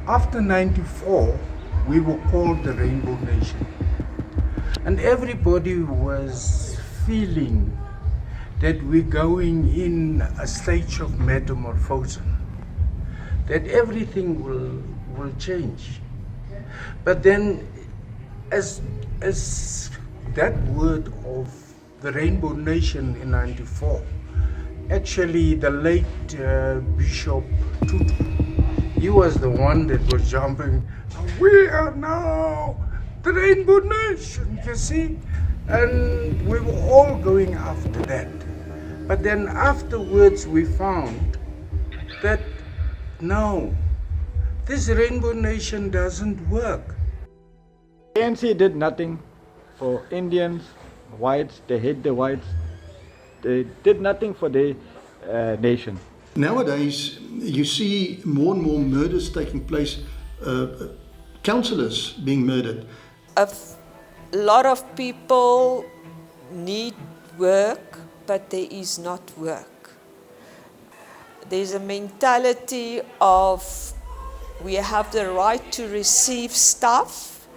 After 94, we were called the Rainbow Nation. And everybody was feeling that we're going in a stage of metamorphosis, that everything will change. But then as that word of the Rainbow Nation in 94, actually the late Bishop Tutu, he was the one that was jumping, we are now the Rainbow Nation, you see? And we were all going after that. But then afterwards we found that no, this Rainbow Nation doesn't work. ANC did nothing for Indians, whites, they hate the whites. They did nothing for the nation. Nowadays, you see more and more murders taking place, councillors being murdered. A lot of people need work, but there is not work. There's a mentality of we have the right to receive stuff,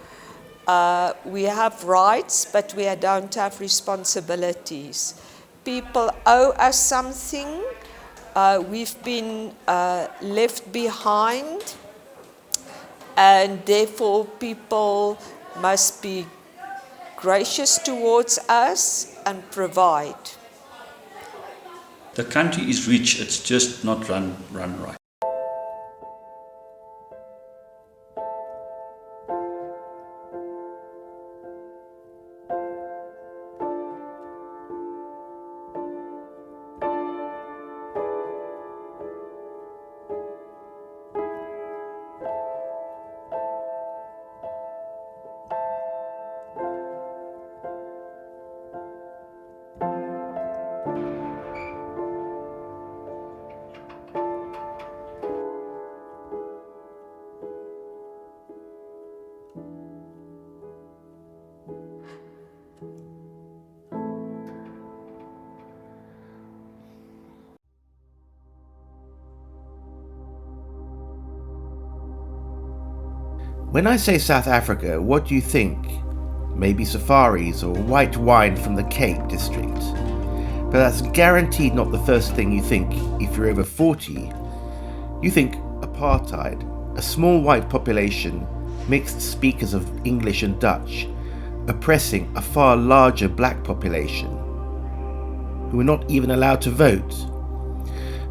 we have rights, but we don't have responsibilities. People owe us something, we've been left behind, and therefore people must be gracious towards us and provide. The country is rich, it's just not run right. When I say South Africa, what do you think? Maybe safaris or white wine from the Cape District. But that's guaranteed not the first thing you think if you're over 40. You think apartheid, a small white population, mixed speakers of English and Dutch, oppressing a far larger black population, who are not even allowed to vote.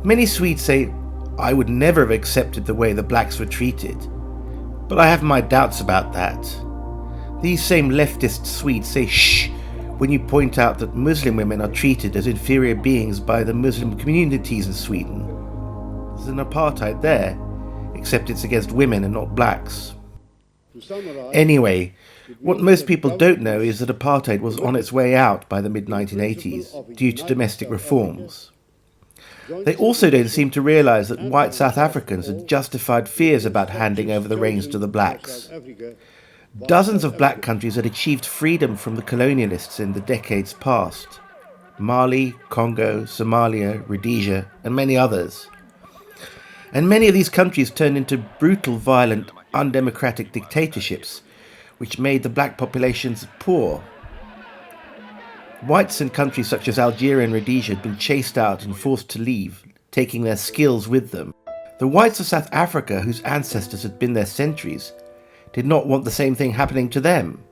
Many Swedes say, I would never have accepted the way the blacks were treated. But I have my doubts about that. These same leftist Swedes say shh when you point out that Muslim women are treated as inferior beings by the Muslim communities in Sweden. There's an apartheid there, except it's against women and not blacks. Anyway, what most people don't know is that apartheid was on its way out by the mid-1980s due to domestic reforms. They also don't seem to realise that white South Africans had justified fears about handing over the reins to the blacks. Dozens of black countries had achieved freedom from the colonialists in the decades past. Mali, Congo, Somalia, Rhodesia, and many others. And many of these countries turned into brutal, violent, undemocratic dictatorships, which made the black populations poor. Whites in countries such as Algeria and Rhodesia had been chased out and forced to leave, taking their skills with them. The whites of South Africa, whose ancestors had been there centuries, did not want the same thing happening to them.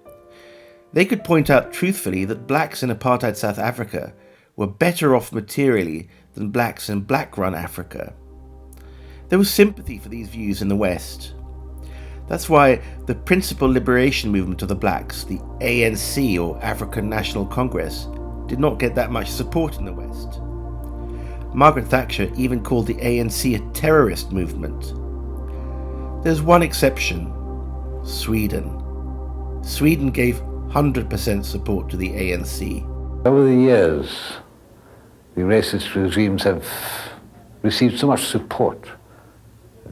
They could point out truthfully that blacks in apartheid South Africa were better off materially than blacks in black-run Africa. There was sympathy for these views in the West. That's why the principal liberation movement of the blacks, the ANC or African National Congress, did not get that much support in the West. Margaret Thatcher even called the ANC a terrorist movement. There's one exception: Sweden. Sweden gave 100% support to the ANC. Over the years, the racist regimes have received so much support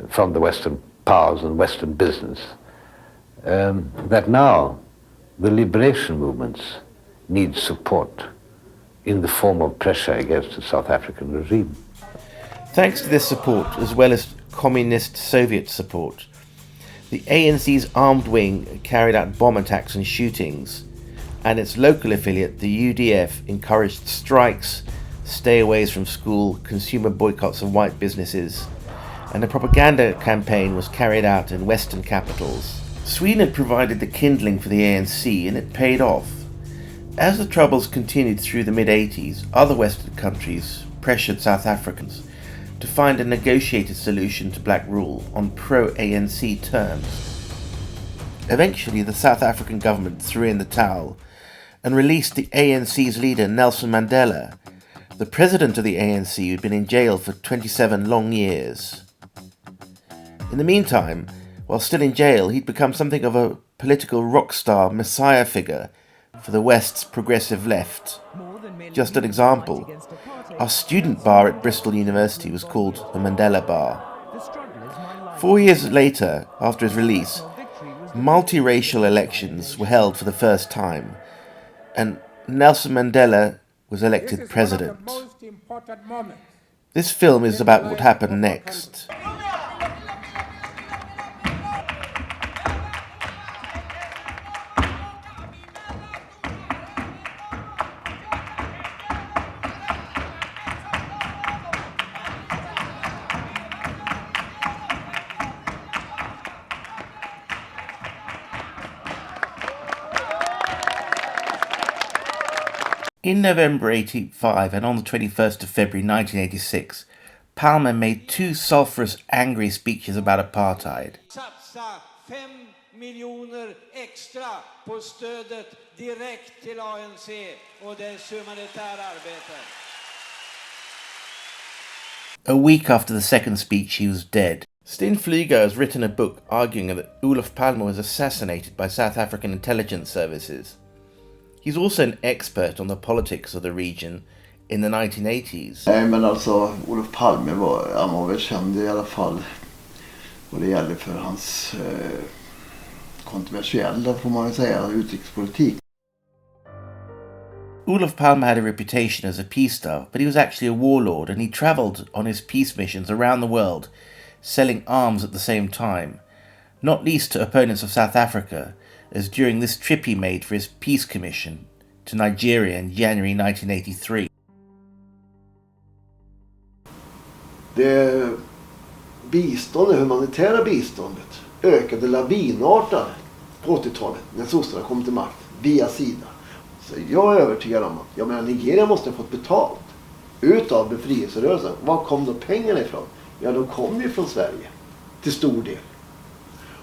from the Western powers and Western business that now the liberation movements need support in the form of pressure against the South African regime. Thanks to this support, as well as communist Soviet support, The ANC's armed wing carried out bomb attacks and shootings, and its local affiliate, the UDF, encouraged strikes, stayaways from school, consumer boycotts of white businesses, and a propaganda campaign was carried out in Western capitals. Sweden had provided the kindling for the ANC, and it paid off. As the troubles continued through the mid-80s, other Western countries pressured South Africans to find a negotiated solution to black rule on pro-ANC terms. Eventually, the South African government threw in the towel and released the ANC's leader, Nelson Mandela, the president of the ANC who'd been in jail for 27 long years. In the meantime, while still in jail, he'd become something of a political rock star messiah figure for the West's progressive left. Just an example, our student bar at Bristol University was called the Mandela Bar. 4 years later, after his release, multiracial elections were held for the first time, and Nelson Mandela was elected president. This film is about what happened next. In November 1985 and on the 21st of February 1986, Palme made two sulphurous, angry speeches about apartheid. Satsa 5 miljoner extra på stödet direkt till ANC och dess humanitära arbete. A week after the second speech, he was dead. Sten Flyger has written a book arguing that Olof Palme was assassinated by South African intelligence services. He's also an expert on the politics of the region in the 1980s. Nej, men alltså Olof Palme var väl känd i alla fall vad det gäller för hans kontroversiella, får man säga, utrikespolitik. Olof Palme had a reputation as a peace star, but he was actually a warlord, and he travelled on his peace missions around the world, selling arms at the same time, not least to opponents of South Africa, as during this trip he made for his peace commission to Nigeria in January 1983. Det humanitära biståndet ökade lavinartat på 80-talet när sossarna kom till makt via Sida. Så jag är övertygad om att Nigeria måste ha fått betalt utav befrielserörelsen. Var kom då pengarna ifrån? Ja, de kom ju från Sverige till stor del.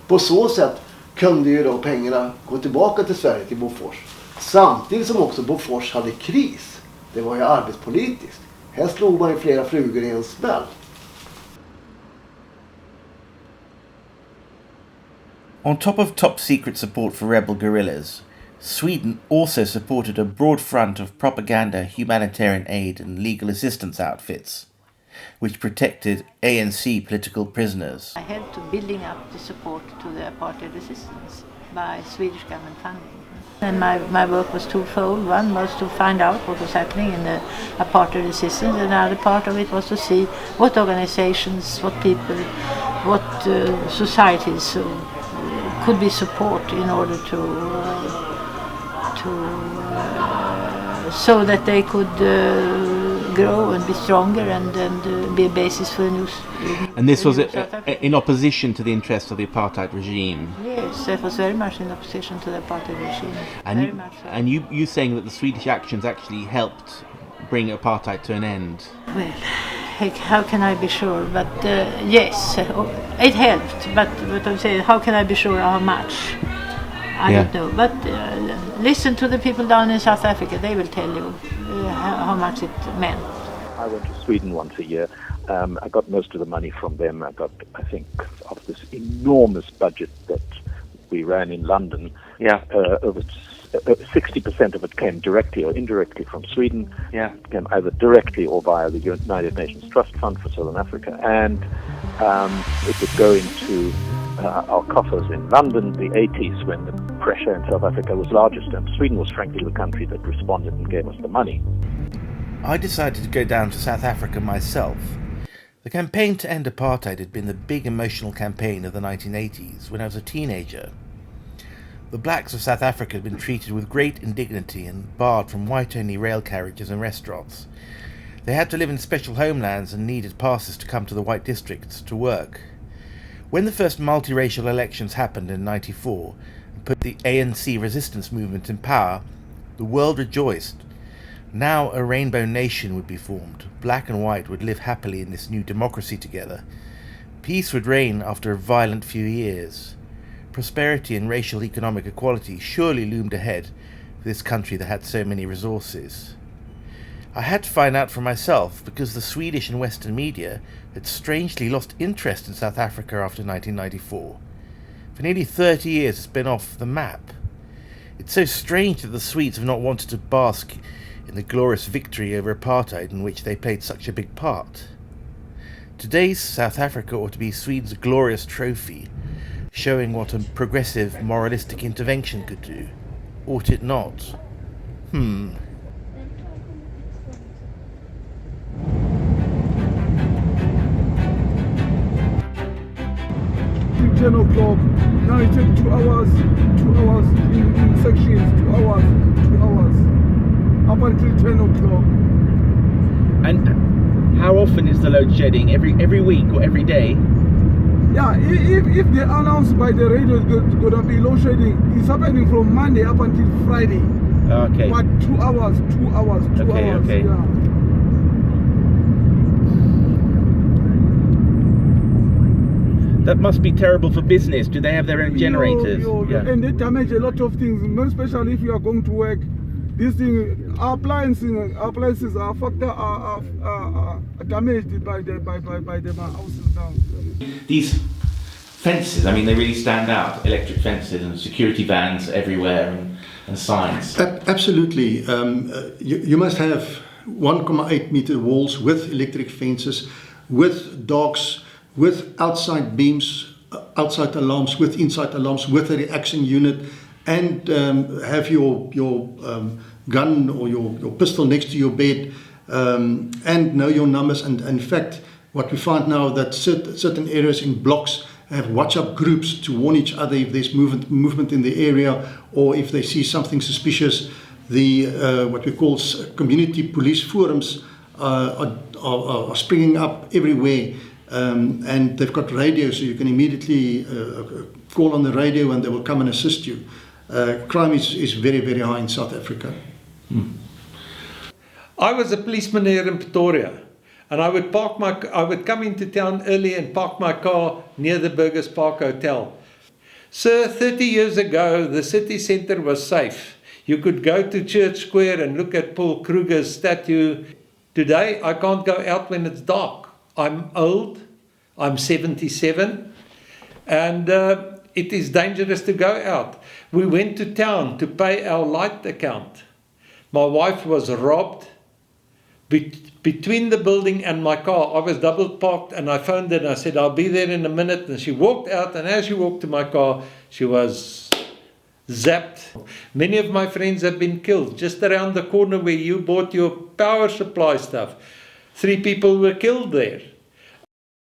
På så sätt kunde ju då pengarna gå tillbaka till Sverige, till Bofors. Samtidigt som också Bofors hade kris. Det var ju arbetspolitiskt. Här slog man ju flera flugor i en smäll. On top of top-secret support for rebel guerrillas, Sweden also supported a broad front of propaganda, humanitarian aid and legal assistance outfits, which protected ANC political prisoners. I helped to building up the support to the apartheid resistance by Swedish government funding. And my work was twofold. One was to find out what was happening in the apartheid resistance, and another part of it was to see what organizations, what people, what societies could be support in order so that they could grow and be stronger and be a basis for a new. And this was in opposition to the interests of the apartheid regime. Yes, that was very much in opposition to the apartheid regime. And you saying that the Swedish actions actually helped bring apartheid to an end? Well, how can I be sure? But yes, it helped. But I'm saying, how can I be sure how much? I don't know. But listen to the people down in South Africa. They will tell you how much it meant. I went to Sweden once a year. I got most of the money from them. I think, of this enormous budget that we ran in London. Yeah. Over 60% of it came directly or indirectly from Sweden. Yeah. It came either directly or via the United Nations Trust Fund for Southern Africa, and it would go into our coffers in London, the 80s, when the pressure in South Africa was largest, and Sweden was frankly the country that responded and gave us the money. I decided to go down to South Africa myself, The campaign to end apartheid had been the big emotional campaign of the 1980s when I was a teenager. The blacks of South Africa had been treated with great indignity and barred from white-only rail carriages and restaurants. They had to live in special homelands and needed passes to come to the white districts to work. When the first multiracial elections happened in '94 and put the ANC resistance movement in power, the world rejoiced. Now a rainbow nation would be formed. Black and white would live happily in this new democracy together. Peace would reign after a violent few years. Prosperity and racial economic equality surely loomed ahead for this country that had so many resources. I had to find out for myself because the Swedish and Western media had strangely lost interest in South Africa after 1994. For nearly 30 years it's been off the map. It's so strange that the Swedes have not wanted to bask in the glorious victory over apartheid in which they played such a big part. Today's South Africa ought to be Sweden's glorious trophy, showing what a progressive, moralistic intervention could do. Ought it not? 10 o'clock, now it takes 2 hours in sections, 2 hours, up until 10 o'clock. And how often is the load shedding? Every week or every day? Yeah, if they announce by the radio it's going to be load shedding, it's happening from Monday up until Friday. Okay. But 2 hours, Okay. Yeah. That must be terrible for business. Do they have their own generators? Yeah. And they damage a lot of things, especially if you are going to work. These things, appliances are damaged by the houses now. These fences, I mean, they really stand out. Electric fences and security vans everywhere and signs. Absolutely. You must have 1.8 meter walls with electric fences, with dogs, with outside beams, outside alarms, with inside alarms, with a reaction unit, and have your gun or your pistol next to your bed, and know your numbers. And in fact, what we find now that certain areas in blocks have WhatsApp groups to warn each other if there's movement in the area, or if they see something suspicious. The what we call community police forums are springing up everywhere. And they've got radio, so you can immediately call on the radio and they will come and assist you. Crime is very, very high in South Africa. I was a policeman here in Pretoria, and I would come into town early and park my car near the Burgers Park Hotel. Sir, 30 years ago, the city centre was safe. You could go to Church Square and look at Paul Kruger's statue. Today, I can't go out when it's dark. I'm old, I'm 77, and it is dangerous to go out. We went to town to pay our light account. My wife was robbed. Between the building and my car, I was double parked, and I phoned her and I said, I'll be there in a minute. And she walked out, and as she walked to my car, she was zapped. Many of my friends have been killed. Just around the corner where you bought your power supply stuff, 3 people were killed there.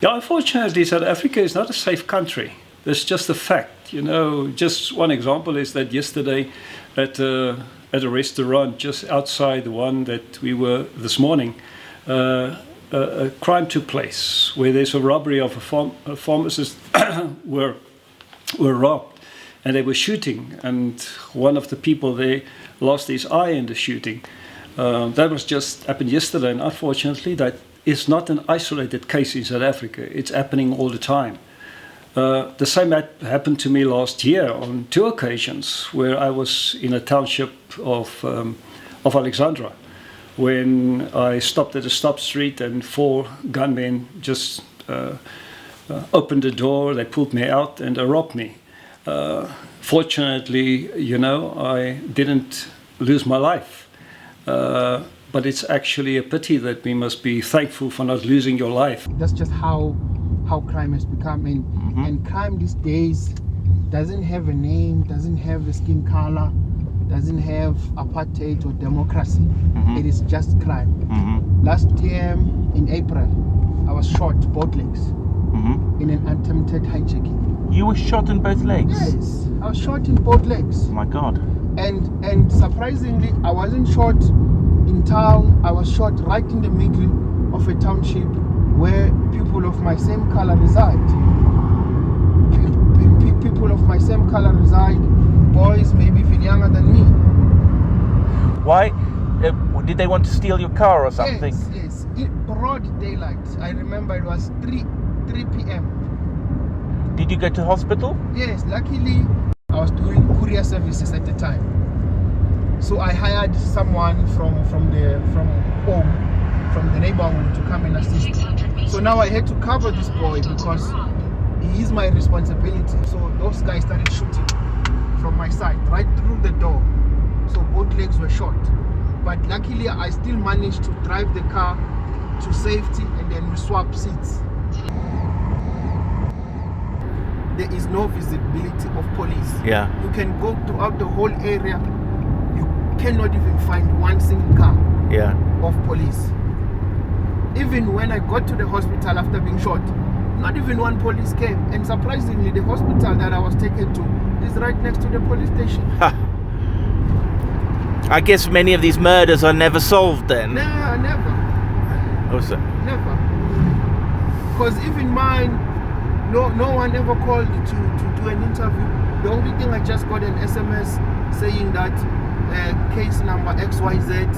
Yeah, unfortunately, South Africa is not a safe country. That's just a fact. You know, just one example is that yesterday at a restaurant just outside the one that we were this morning, a crime took place where there's a robbery of a pharmacist were robbed, and they were shooting, and one of the people there lost his eye in the shooting. That was just happened yesterday, and unfortunately that is not an isolated case in South Africa. It's happening all the time. The same happened to me last year on 2 occasions where I was in a township of Alexandra when I stopped at a stop street and 4 gunmen just opened the door, they pulled me out and they robbed me. Fortunately, you know, I didn't lose my life. But it's actually a pity that we must be thankful for not losing your life. That's just how crime has become. And crime these days doesn't have a name, doesn't have a skin color, doesn't have apartheid or democracy. It is just crime. Last year in April, I was shot both legs in an attempted hijacking. You were shot in both legs? Yes, I was shot in both legs. Oh my God. And surprisingly, I wasn't shot in town. I was shot right in the middle of a township where people of my same color reside. People of my same color reside, boys maybe even younger than me. Why? Did they want to steal your car or something? Yes. Broad daylight. I remember it was 3 p.m. Did you go to hospital? Yes, luckily I was doing courier services at the time. So I hired someone from home, from the neighborhood to come and assist. So now I had to cover this boy because he is my responsibility. So those guys started shooting from my side, right through the door. So both legs were shot. But luckily I still managed to drive the car to safety, and then we swapped seats. There is no visibility of police. Yeah. You can go throughout the whole area. You cannot even find one single car of police. Even when I got to the hospital after being shot, not even one police came. And surprisingly, the hospital that I was taken to is right next to the police station. I guess many of these murders are never solved then. No, never. Oh, so. Never. Because even mine, no one ever called to do an interview. The only thing, I just got an SMS saying that case number XYZ,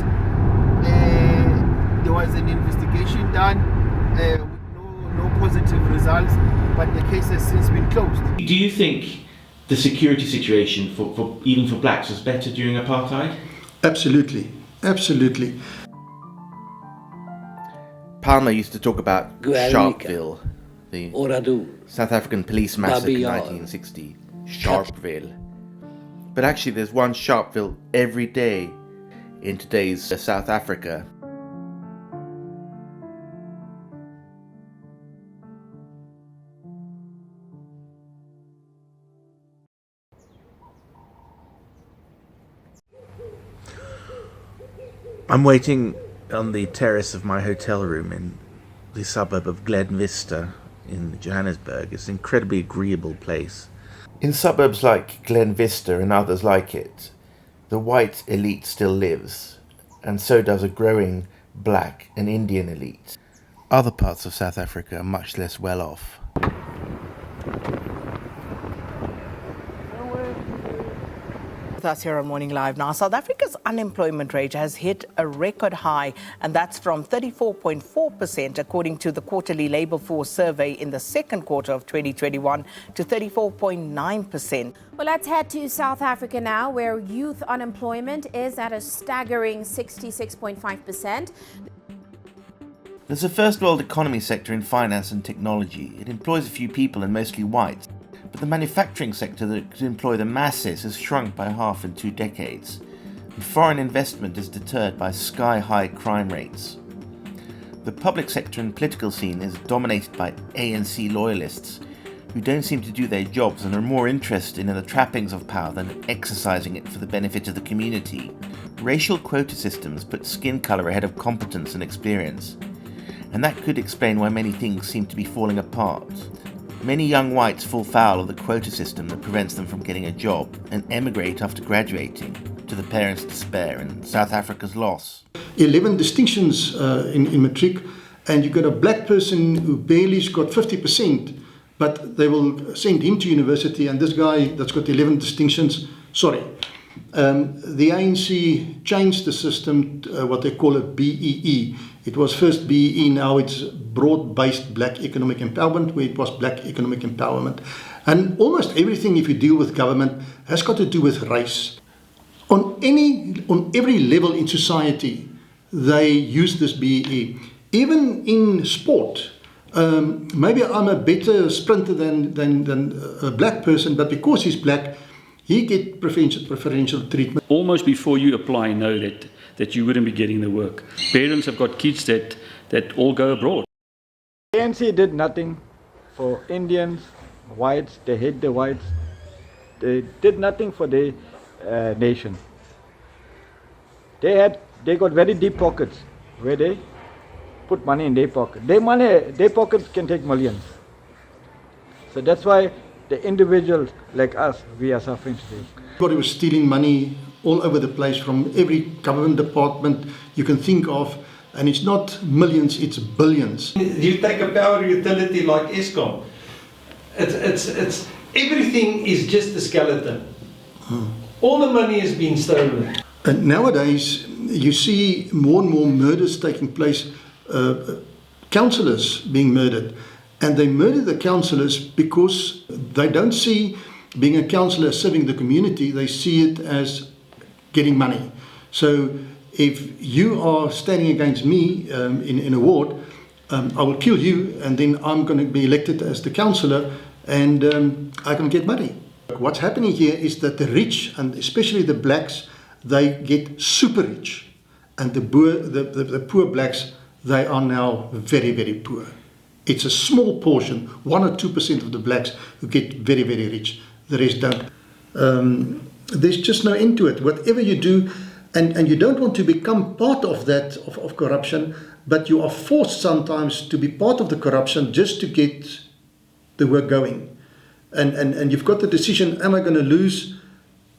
there was an investigation done with no positive results, but the case has since been closed. Do you think the security situation for even for blacks was better during apartheid? Absolutely. Palmer used to talk about Sharpeville, the Oradu, South African police massacre in 1960. Sharpeville. But actually there's one Sharpeville every day in today's South Africa. I'm waiting on the terrace of my hotel room in the suburb of Glen Vista in Johannesburg. It's an incredibly agreeable place. In suburbs like Glen Vista and others like it, the white elite still lives, and so does a growing black and Indian elite. Other parts of South Africa are much less well off. With us here on Morning Live now, South Africa's unemployment rate has hit a record high, and that's from 34.4% according to the quarterly labour force survey in the second quarter of 2021 to 34.9%. Well, let's head to South Africa now, where youth unemployment is at a staggering 66.5%. There's a first world economy sector in finance and technology. It employs a few people and mostly whites. But the manufacturing sector that could employ the masses has shrunk by half in 2 decades. And foreign investment is deterred by sky-high crime rates. The public sector and political scene is dominated by ANC loyalists who don't seem to do their jobs and are more interested in the trappings of power than exercising it for the benefit of the community. Racial quota systems put skin colour ahead of competence and experience. And that could explain why many things seem to be falling apart. Many young whites fall foul of the quota system that prevents them from getting a job and emigrate after graduating, to the parents' despair and South Africa's loss. 11 distinctions in matric, and you got a black person who barely's got 50%, but they will send him to university, and this guy that's got 11 distinctions, sorry. The ANC changed the system to what they call a BEE. It was first BEE, now it's broad-based black economic empowerment, where it was black economic empowerment. And almost everything, if you deal with government, has got to do with race. On every level in society, they use this BEE. Even in sport, maybe I'm a better sprinter than a black person, but because he's black, he gets preferential treatment. Almost before you apply, know that you wouldn't be getting the work. Parents have got kids that all go abroad. ANC did nothing for Indians, whites. They hate the whites. They did nothing for the nation. They got very deep pockets where they put money in their pocket. Their pockets can take millions. So that's why the individuals like us, we are suffering today. Everybody was stealing money all over the place from every government department you can think of, and it's not millions, it's billions. You take a power utility like Eskom, it's everything is just a skeleton. All the money has been stolen. And nowadays, you see more and more murders taking place, councillors being murdered. And they murder the councillors because they don't see being a councillor serving the community, they see it as getting money. So if you are standing against me in a ward, I will kill you and then I'm going to be elected as the councillor and I can get money. What's happening here is that the rich, and especially the blacks, they get super rich. And the poor blacks, they are now very, very poor. It's a small portion, 1 or 2% of the blacks who get very, very rich. The rest don't. There's just no end to it. Whatever you do, and you don't want to become part of that, of corruption, but you are forced sometimes to be part of the corruption just to get the work going. And you've got the decision, am I going to lose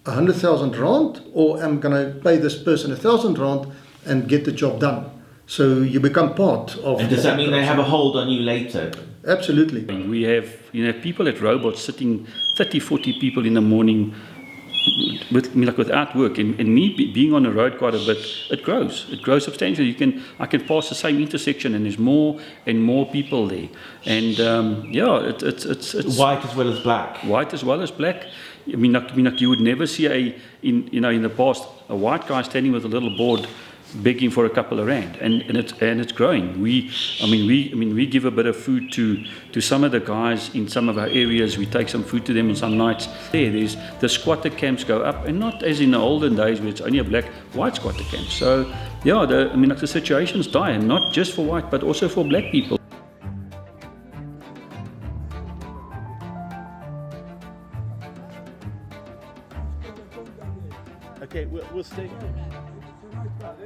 100,000 rand or am I going to pay this person 1,000 rand and get the job done? So you become part of. And does that mean they have a hold on you later? Absolutely. We have people at robots sitting 30, 40 people in the morning without work, and me being on the road quite a bit, it grows substantially. I can pass the same intersection and there's more and more people there, and it's white as well as black. White as well as black. I mean, like you would never see in the past a white guy standing with a little board begging for a couple of rand, and it's growing. We give a bit of food to some of the guys in some of our areas. We take some food to them on some nights. There's the squatter camps go up, and not as in the olden days where it's only a white squatter camp. So the situation's dire, not just for white but also for black people. Okay, we'll stay. Does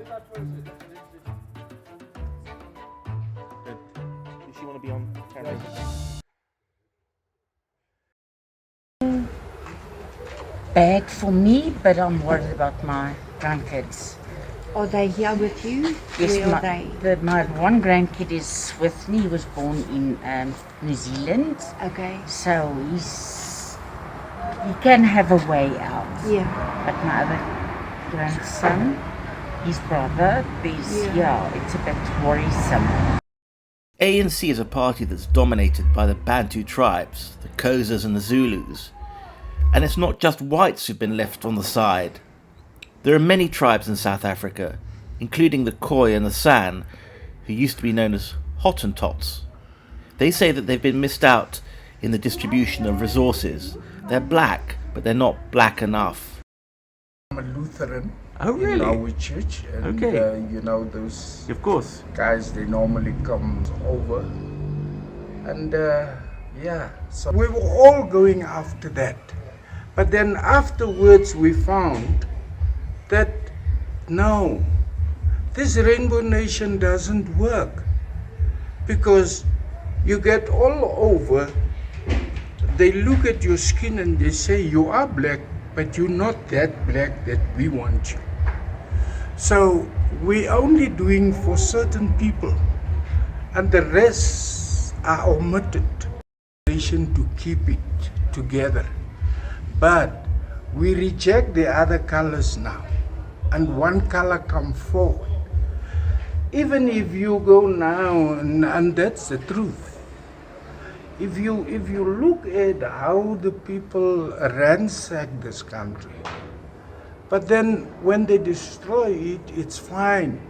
she want to be on camera? Bad for me, but I'm worried about my grandkids. Are they here with you? Yes, Where are they? my one grandkid is with me. He was born in New Zealand. Okay. So he can have a way out. Yeah. But my other grandson, his brother, it's a bit worrisome. ANC is a party that's dominated by the Bantu tribes, the Xhosas and the Zulus. And it's not just whites who've been left on the side. There are many tribes in South Africa, including the Khoi and the San, who used to be known as Hottentots. They say that they've been missed out in the distribution of resources. They're black, but they're not black enough. I'm a Lutheran. Oh, really? In our church. And, okay. Those of course. guys, they normally come over. And, so we were all going after that. But then afterwards we found that, no, this Rainbow Nation doesn't work. Because you get all over, they look at your skin and they say, you are black, but you're not that black that we want you. So we're only doing for certain people, and the rest are omitted. To keep it together. But we reject the other colors now, and one color come forward. Even if you go now, and that's the truth, if you look at how the people ransack this country, but then when they destroy it, it's fine.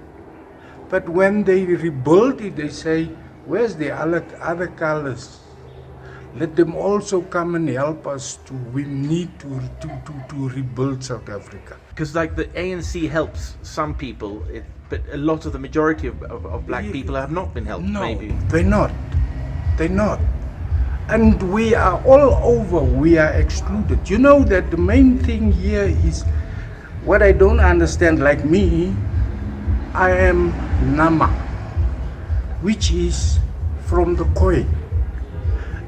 But when they rebuild it, they say, where's the other colors? Let them also come and help us. We need to rebuild South Africa. Because like the ANC helps some people, but a lot of the majority of black people have not been helped, no, maybe. They're not. And we are all over, we are excluded. You know that the main thing here is, what I don't understand, like me, I am Nama. which is from the Khoi.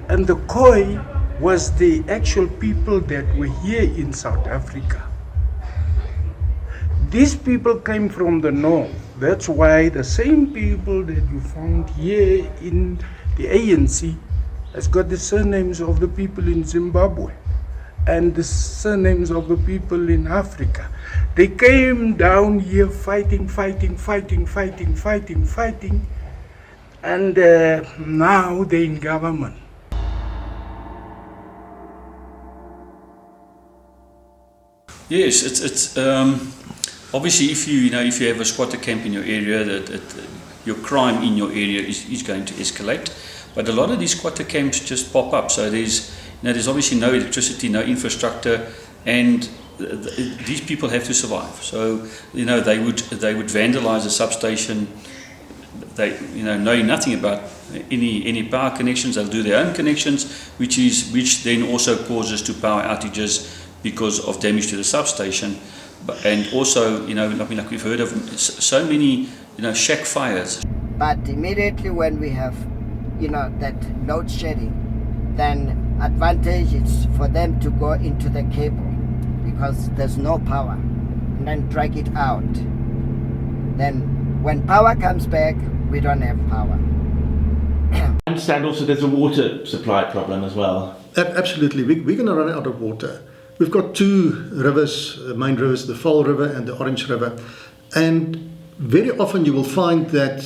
And the Khoi was the actual people that were here in South Africa. These people came from the north. That's why the same people that you found here in the ANC has got the surnames of the people in Zimbabwe and the surnames of the people in Africa. They came down here fighting, and now they're in government. Yes, it's obviously if you have a squatter camp in your area, that your crime in your area is going to escalate. But a lot of these squatter camps just pop up. So there's obviously no electricity, no infrastructure, and these people have to survive. So they would vandalize a substation. They knowing nothing about any power connections, they'll do their own connections, which then also causes to power outages because of damage to the substation. And also, like we've heard of so many, shack fires. But immediately when we have, that load shedding, then advantage is for them to go into the cable because there's no power, and then drag it out. Then when power comes back, we don't have power. I understand also there's a water supply problem as well. Absolutely, we're going to run out of water. We've got two rivers, main rivers, the Vaal River and the Orange River. And very often you will find that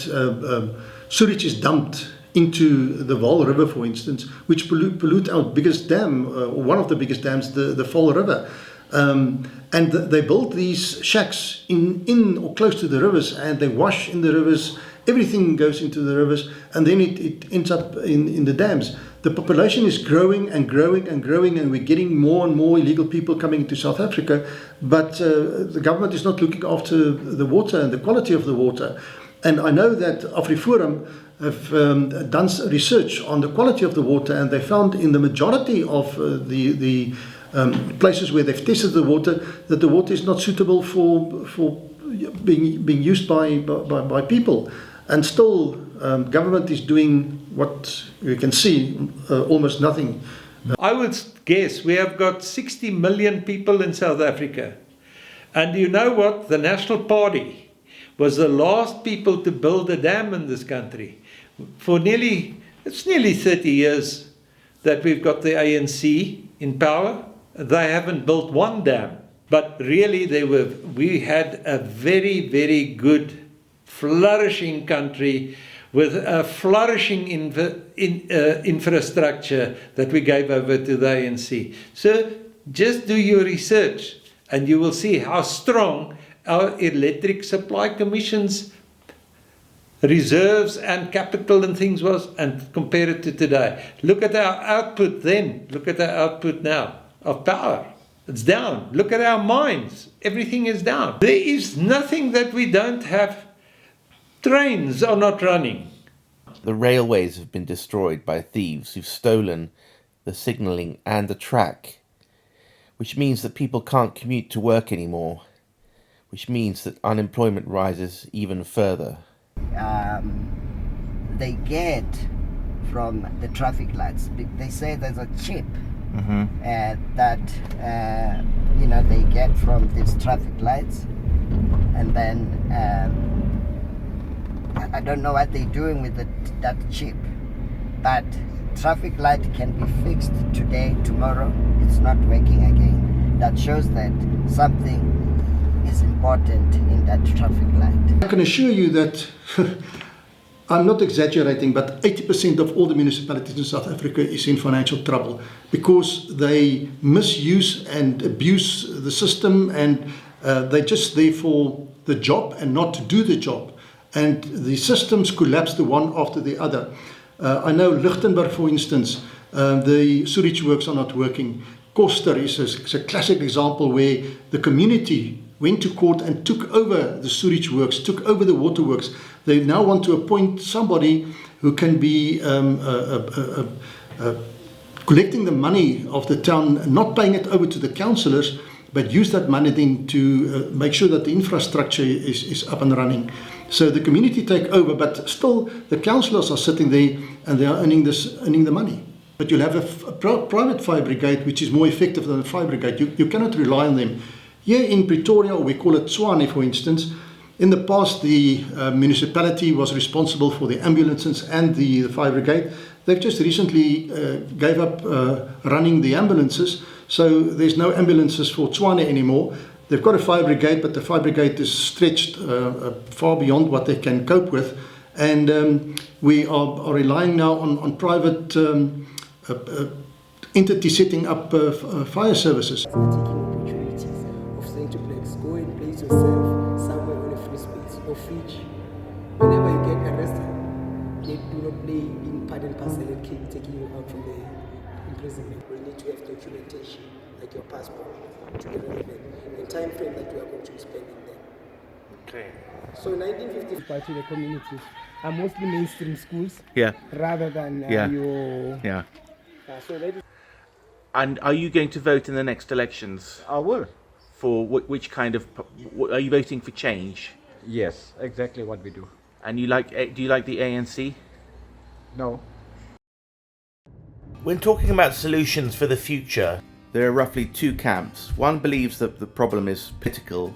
sewage is dumped into the Vaal River, for instance, which pollute our biggest dam, one of the biggest dams, the Vaal River. And they build these shacks in or close to the rivers, and they wash in the rivers. Everything goes into the rivers, and then it ends up in the dams. The population is growing and growing and growing, and we're getting more and more illegal people coming into South Africa, but the government is not looking after the water and the quality of the water. And I know that AfriForum have done research on the quality of the water, and they found in the majority of the places where they've tested the water that the water is not suitable for being used by people. And still, government is doing what you can see, almost nothing. I would guess we have got 60 million people in South Africa. And you know what? The National Party was the last people to build a dam in this country. For nearly 30 years that we've got the ANC in power. They haven't built one dam. But really, we had a very, very good, flourishing country with a flourishing infrastructure that we gave over to the ANC. So just do your research and you will see how strong our Electric Supply Commission's reserves and capital and things was, and compare it to today. Look at our output then, look at our output now of power. It's down. Look at our mines. Everything is down. There is nothing that we don't have. Trains are not running. The railways have been destroyed by thieves who've stolen the signalling and the track, which means that people can't commute to work anymore, which means that unemployment rises even further. They get from the traffic lights. They say there's a chip that they get from these traffic lights, and then I don't know what they're doing with that chip, but traffic light can be fixed today, tomorrow it's not working again. That shows that something is important in that traffic light. I can assure you that I'm not exaggerating, but 80% of all the municipalities in South Africa is in financial trouble because they misuse and abuse the system, and they're just there for the job and not to do the job. And the systems collapse the one after the other. I know Lichtenburg, for instance, the sewage works are not working. Koster is a classic example where the community went to court and took over the sewage works, took over the water works. They now want to appoint somebody who can be collecting the money of the town, not paying it over to the councillors, but use that money then to make sure that the infrastructure is up and running. So the community take over, but still the councillors are sitting there and they are earning the money. But you'll have a private fire brigade which is more effective than the fire brigade. You cannot rely on them. Here in Pretoria, or we call it Tshwane, for instance, in the past the municipality was responsible for the ambulances and the fire brigade. They've just recently gave up running the ambulances, so there's no ambulances for Tshwane anymore. They've got a fire brigade, but the fire brigade is stretched far beyond what they can cope with, and we are relying now on private entities setting up fire services. Taking opportunities of saying to blacks, go and place yourself somewhere on a free space or fridge. Whenever you get arrested, they do not play being part and parcel and keep taking you out from the imprisonment. We need to have documentation, like your passport, to be relevant, and time frame that you are going to be spending there. Okay. So 1950 part to the communities are mostly mainstream schools, rather than your. Yeah. So that is. And are you going to vote in the next elections? I will. For which kind of? Are you voting for change? Yes, exactly what we do. And do you like the ANC? No. When talking about solutions for the future, there are roughly two camps. One believes that the problem is political,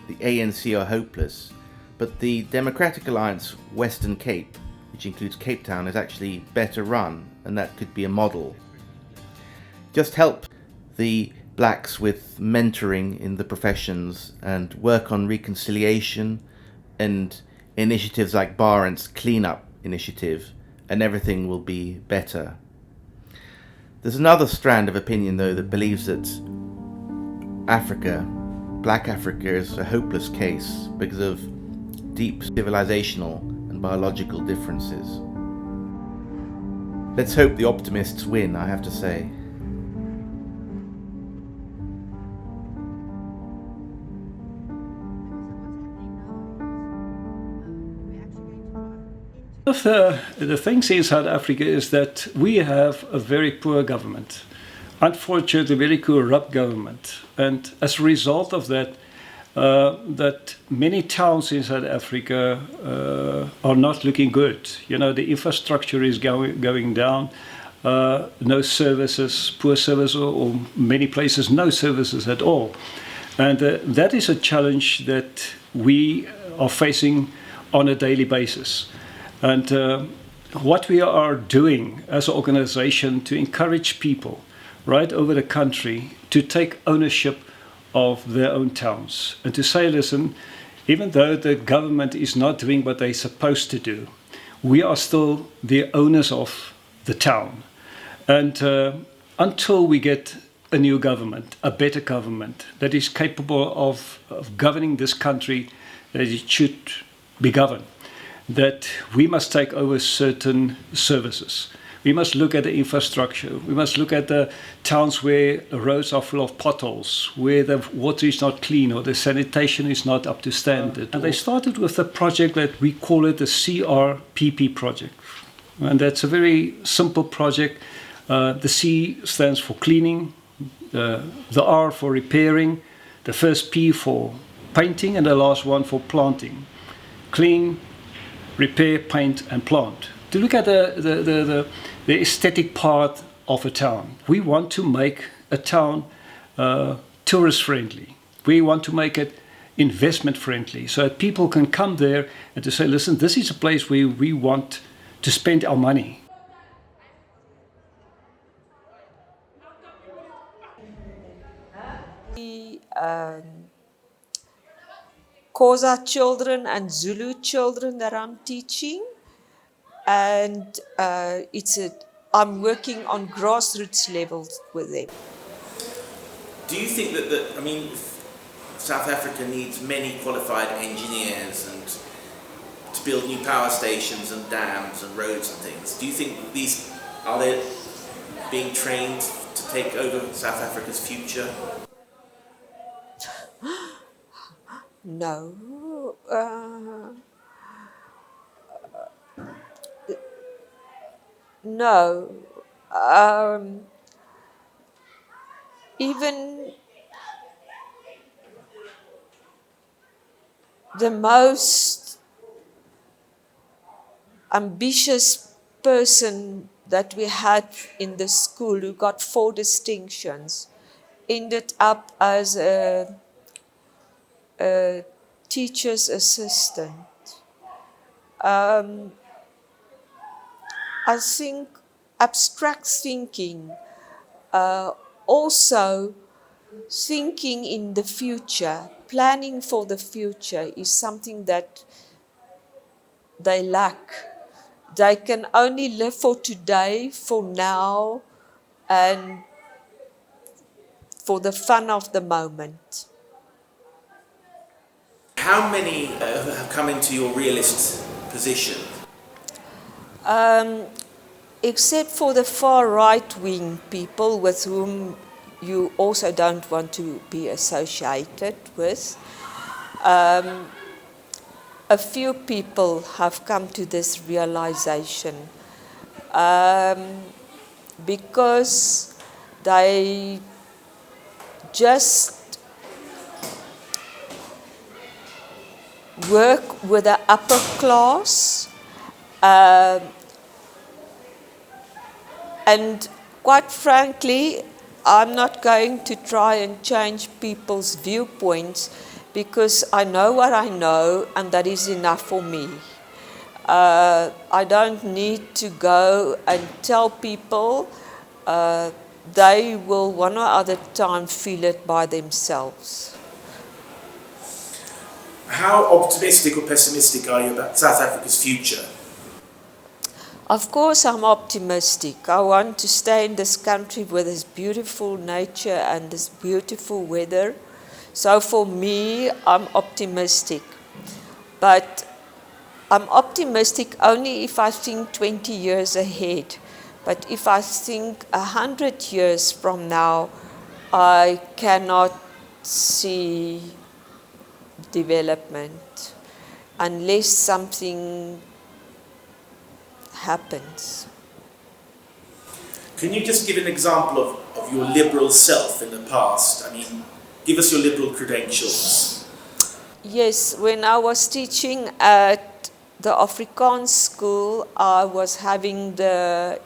the ANC are hopeless, but the Democratic Alliance Western Cape, which includes Cape Town, is actually better run, and that could be a model. Just help the blacks with mentoring in the professions and work on reconciliation and initiatives like Barent's cleanup initiative, and everything will be better. There's another strand of opinion though that believes that Africa, black Africa, is a hopeless case because of deep civilizational and biological differences. Let's hope the optimists win, I have to say. One of the things in South Africa is that we have a very poor government. Unfortunately, a very corrupt government. And as a result of that, that many towns in South Africa are not looking good. You know, the infrastructure is going down. No services, poor services, or many places no services at all. And that is a challenge that we are facing on a daily basis. And what we are doing as an organization to encourage people right over the country to take ownership of their own towns and to say, listen, even though the government is not doing what they're supposed to do, we are still the owners of the town. And until we get a new government, a better government that is capable of governing this country as it should be governed, that we must take over certain services. We must look at the infrastructure. We must look at the towns where the roads are full of potholes, where the water is not clean or the sanitation is not up to standard. And they started with a project that we call it the CRPP project. And that's a very simple project. The C stands for cleaning, the R for repairing, the first P for painting, and the last one for planting. Clean, repair, paint, and plant. To look at the aesthetic part of a town. We want to make a town tourist friendly. We want to make it investment friendly so that people can come there and to say, listen, this is a place where we want to spend our money. Xhosa children and Zulu children that I'm teaching, and I'm working on grassroots levels with them. Do you think that South Africa needs many qualified engineers and to build new power stations and dams and roads and things? Do you think are they being trained to take over South Africa's future? No. No. Even the most ambitious person that we had in the school who got 4 distinctions ended up as a teacher's assistant. I think abstract thinking, also thinking in the future, planning for the future is something that they lack. They can only live for today, for now, and for the fun of the moment. How many have come into your realist position? Except for the far right-wing people with whom you also don't want to be associated with. A few people have come to this realization because they just work with the upper class, and quite frankly, I'm not going to try and change people's viewpoints because I know what I know and that is enough for me. I don't need to go and tell people. They will one or other time feel it by themselves. How optimistic or pessimistic are you about South Africa's future? Of course, I'm optimistic. I want to stay in this country with this beautiful nature and this beautiful weather. So for me, I'm optimistic. But I'm optimistic only if I think 20 years ahead. But if I think 100 years from now, I cannot see development unless something happens. Can you just give an example of your liberal self in the past? I mean, give us your liberal credentials. Yes, when I was teaching at the Afrikaans school, I was having there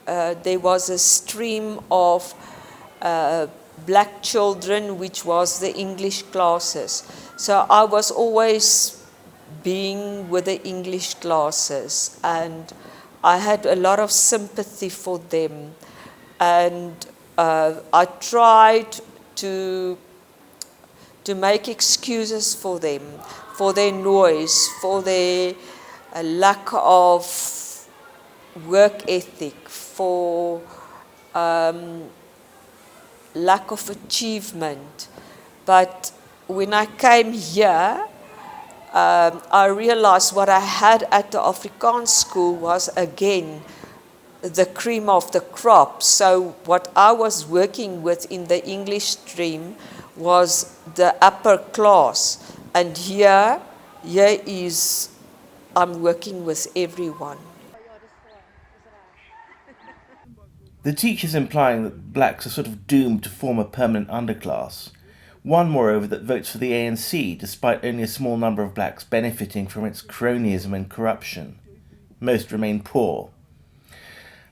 was a stream of black children, which was the English classes. So I was always being with the English classes, and I had a lot of sympathy for them, and I tried to make excuses for them, for their noise, for their lack of work ethic, for lack of achievement. But when I came here, I realized what I had at the Afrikaans school was, again, the cream of the crop. So what I was working with in the English stream was the upper class. And here I'm working with everyone. The teacher's implying that blacks are sort of doomed to form a permanent underclass. One, moreover, that votes for the ANC, despite only a small number of blacks benefiting from its cronyism and corruption. Most remain poor.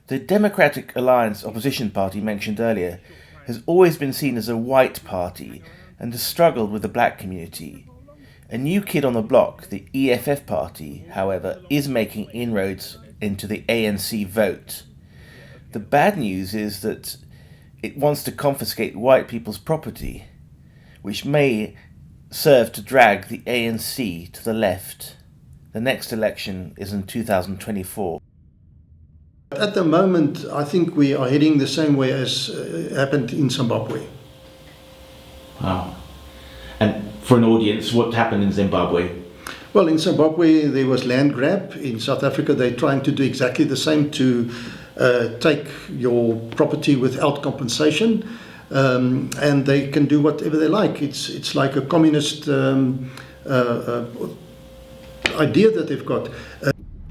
The Democratic Alliance opposition party mentioned earlier has always been seen as a white party and has struggled with the black community. A new kid on the block, the EFF party, however, is making inroads into the ANC vote. The bad news is that it wants to confiscate white people's property, which may serve to drag the ANC to the left. The next election is in 2024. At the moment, I think we are heading the same way as happened in Zimbabwe. Wow. And for an audience, what happened in Zimbabwe? Well, in Zimbabwe, there was land grab. In South Africa, they're trying to do exactly the same, to take your property without compensation. And they can do whatever they like. It's like a communist idea that they've got.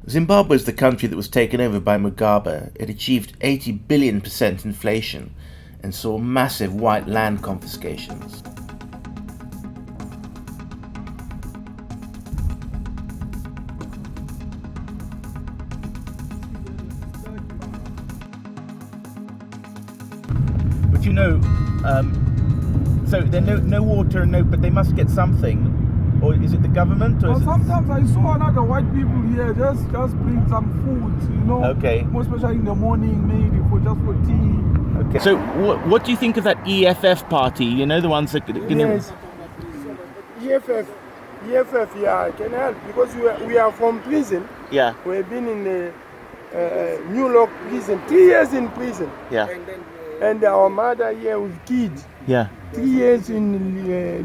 Zimbabwe is the country that was taken over by Mugabe. It achieved 80 billion% inflation and saw massive white land confiscations. you know, so there's no water, but they must get something. Or is it the government? Or Well, sometimes I saw another white people here just bring some food, you know. Okay. More especially in the morning, maybe for tea. Okay. So what do you think of that EFF party? You know, the ones that... Yes. EFF, yeah, can help because we are from prison. Yeah. We've been in the New York prison, 3 years in prison. Yeah. And our mother here with kids. Yeah. 3 years in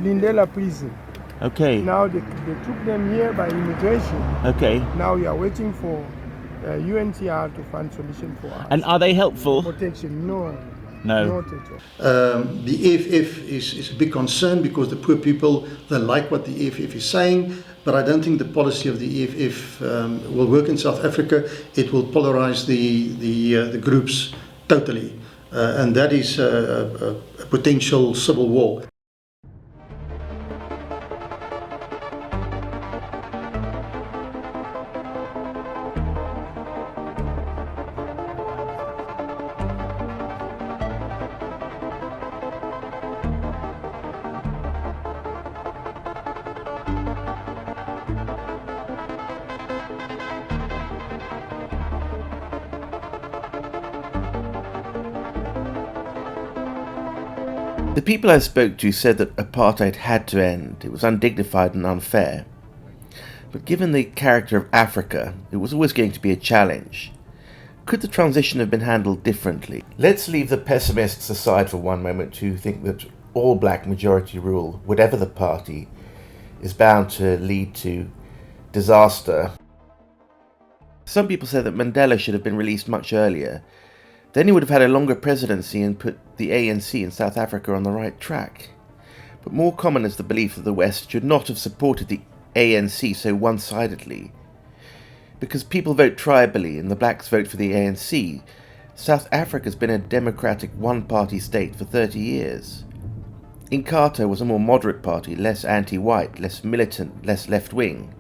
Lindela prison. Okay. Now they took them here by immigration. Okay. Now we are waiting for UNHCR to find solution for us. And are they helpful? Protection, no. No. Not at all. The EFF is a big concern because the poor people, they like what the EFF is saying, but I don't think the policy of the EFF will work in South Africa. It will polarize the groups totally, and that is a potential civil war. The people I spoke to said that apartheid had to end. It was undignified and unfair. But given the character of Africa, it was always going to be a challenge. Could the transition have been handled differently? Let's leave the pessimists aside for one moment who think that all black majority rule, whatever the party, is bound to lead to disaster. Some people say that Mandela should have been released much earlier. Then he would have had a longer presidency and put the ANC in South Africa on the right track. But more common is the belief that the West should not have supported the ANC so one-sidedly. Because people vote tribally and the blacks vote for the ANC, South Africa's been a democratic one-party state for 30 years. Inkatha was a more moderate party, less anti-white, less militant, less left-wing.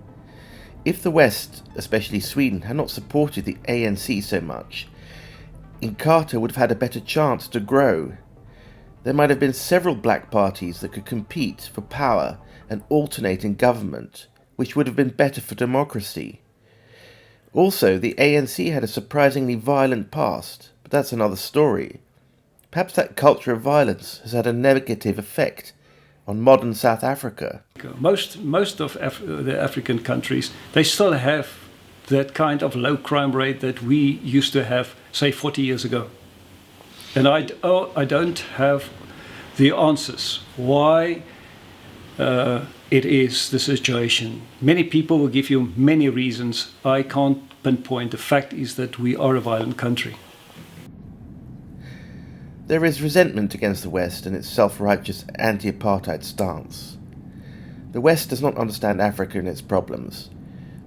If the West, especially Sweden, had not supported the ANC so much, Inkatha would have had a better chance to grow. There might have been several black parties that could compete for power and alternate in government, which would have been better for democracy. Also, the ANC had a surprisingly violent past, but that's another story. Perhaps that culture of violence has had a negative effect on modern South Africa. Most of the African countries, they still have that kind of low crime rate that we used to have, say, 40 years ago. And I don't have the answers why it is the situation. Many people will give you many reasons. I can't pinpoint. The fact is that we are a violent country. There is resentment against the West and its self-righteous anti-apartheid stance. The West does not understand Africa and its problems.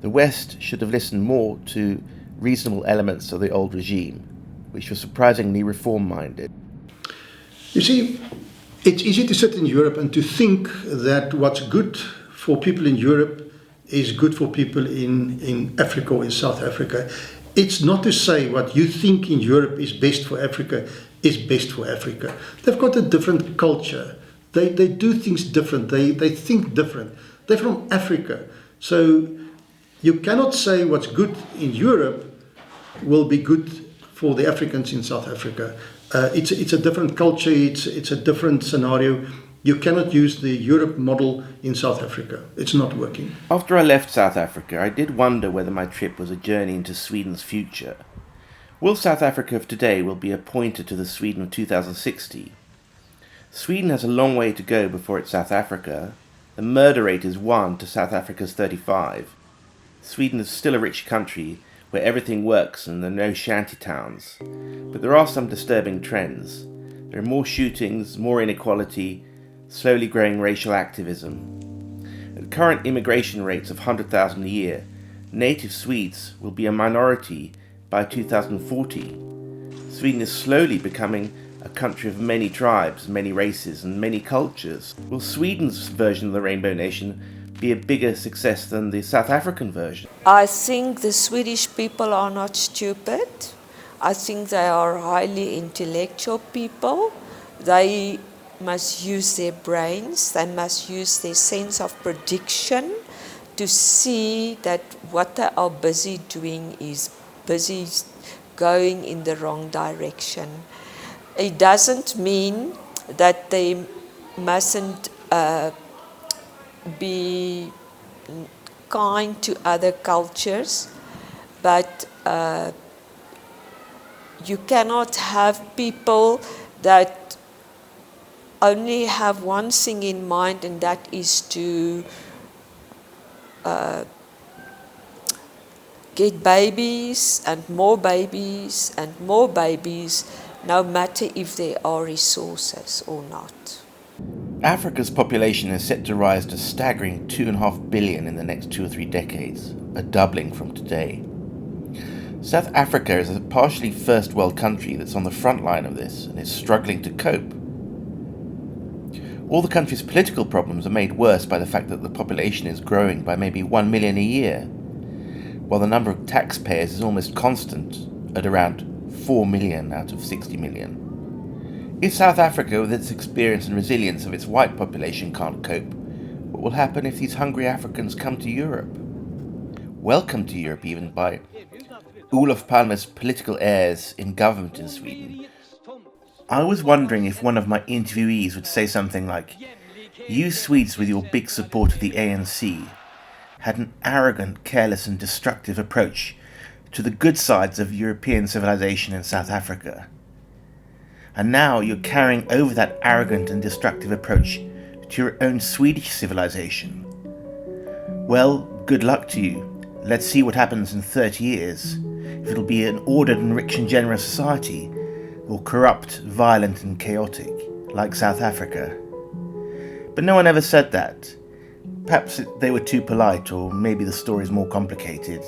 The West should have listened more to reasonable elements of the old regime, which was surprisingly reform-minded. You see, it's easy to sit in Europe and to think that what's good for people in Europe is good for people in Africa or in South Africa. It's not to say what you think in Europe is best for Africa is best for Africa. They've got a different culture. They do things different. They think different. They're from Africa. So you cannot say what's good in Europe will be good for the Africans in South Africa. It's a different culture. It's a different scenario. You cannot use the Europe model in South Africa. It's not working. After I left South Africa, I did wonder whether my trip was a journey into Sweden's future. Will South Africa of today will be a pointer to the Sweden of 2060? Sweden has a long way to go before it's South Africa. The murder rate is 1 to South Africa's 35. Sweden is still a rich country where everything works and there are no shanty towns. But there are some disturbing trends. There are more shootings, more inequality, slowly growing racial activism. At current immigration rates of 100,000 a year, native Swedes will be a minority by 2040. Sweden is slowly becoming a country of many tribes, many races and many cultures. Will Sweden's version of the Rainbow Nation be a bigger success than the South African version? I think the Swedish people are not stupid. I think they are highly intellectual people. they must use their brains, they must use their sense of prediction to see that what they are busy doing is busy going in the wrong direction. It doesn't mean that they mustn't be kind to other cultures, but you cannot have people that only have one thing in mind, and that is to get babies and more babies and more babies, no matter if there are resources or not. Africa's population is set to rise to a staggering 2.5 billion in the next 2 or 3 decades, a doubling from today. South Africa is a partially first world country that's on the front line of this and is struggling to cope. All the country's political problems are made worse by the fact that the population is growing by maybe 1 million a year, while the number of taxpayers is almost constant at around 4 million out of 60 million. If South Africa, with its experience and resilience of its white population, can't cope, what will happen if these hungry Africans come to Europe? Welcome to Europe even by Olof Palme's political heirs in government in Sweden. I was wondering if one of my interviewees would say something like, "You Swedes with your big support of the ANC had an arrogant, careless and destructive approach to the good sides of European civilization in South Africa. And now you're carrying over that arrogant and destructive approach to your own Swedish civilization. Well, good luck to you. Let's see what happens in 30 years. If it'll be an ordered and rich and generous society, or corrupt, violent and chaotic, like South Africa." But no one ever said that. Perhaps they were too polite, or maybe the story's more complicated.